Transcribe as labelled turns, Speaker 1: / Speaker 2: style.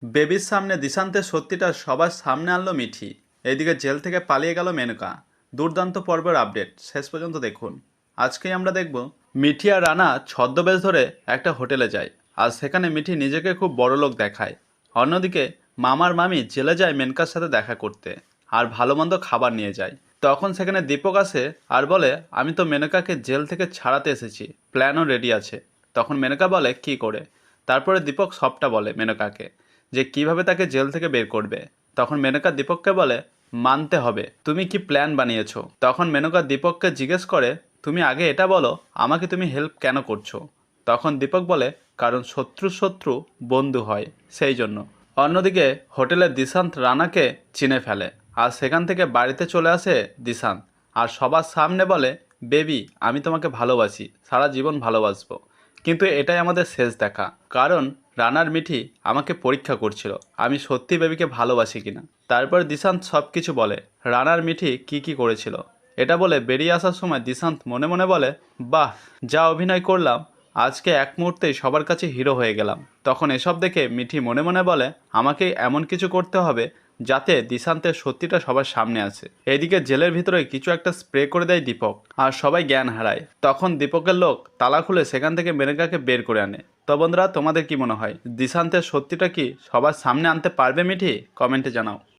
Speaker 1: বেবির সামনে দিশান্তের সত্যিটা সবার সামনে আনলো মিঠি। এইদিকে জেল থেকে পালিয়ে গেল মেনকা। দুর্দান্ত পর্বের আপডেট শেষ পর্যন্ত দেখুন। আজকেই আমরা দেখব মিঠি আর রানা ছদ্মবেশ ধরে একটা হোটেলে যায়, আর সেখানে মিঠি নিজেকে খুব বড় লোক দেখায়। অন্যদিকে মামার মামি জেলে যায় মেনকার সাথে দেখা করতে, আর ভালো মন্দ খাবার নিয়ে যায়। তখন সেখানে দীপক আসে আর বলে, আমি তো মেনকাকে জেল থেকে ছাড়াতে এসেছি, প্ল্যানও রেডি আছে। তখন মেনকা বলে কি করে। তারপরে দীপক সবটা বলে মেনকাকে, যে কিভাবে তাকে জেল থেকে বের করবে। তখন মেনকা দীপককে বলে, মানতে হবে তুমি কি প্ল্যান বানিয়েছো। তখন মেনকা দীপককে জিজ্ঞেস করে, তুমি আগে এটা বলো আমাকে তুমি হেল্প কেন করছো। তখন দীপক বলে, কারণ শত্রু শত্রু বন্ধু হয়, সেই জন্য। অন্যদিকে হোটেলে দিশান্ত রানাকে চিনে ফেলে, আর সেখান থেকে বাড়িতে চলে আসে দিশান্ত। আর সবার সামনে বলে, বেবি আমি তোমাকে ভালোবাসি, সারা জীবন ভালোবাসবো। কিন্তু এটাই আমাদের শেষ দেখা, কারণ রানার মিঠি আমাকে পরীক্ষা করছিল আমি সত্যি বেবিকে ভালোবাসি কিনা। তারপর দিশান্ত সব কিছু বলে, রানার মিঠি কি কি করেছিল। এটা বলে বেরিয়ে আসার সময় দিশান্ত মনে মনে বলে, বাহ, যা অভিনয় করলাম, আজকে এক মুহূর্তেই সবার কাছে হিরো হয়ে গেলাম। তখন এসব দেখে মিঠি মনে মনে বলে, আমাকে এমন কিছু করতে হবে যাতে দিশান্তের সত্যিটা সবার সামনে আসে। এইদিকে জেলের ভিতরে কিছু একটা স্প্রে করে দেয় দীপক, আর সবাই জ্ঞান হারায়। তখন দীপকের লোক তালা খুলে সেখান থেকে মেনকাকে বের করে আনে। তো বন্ধুরা, তোমাদের কি মনে হয় দিশান্তের সত্যিটা কি সবার সামনে আনতে পারবে মিঠি? কমেন্টে জানাও।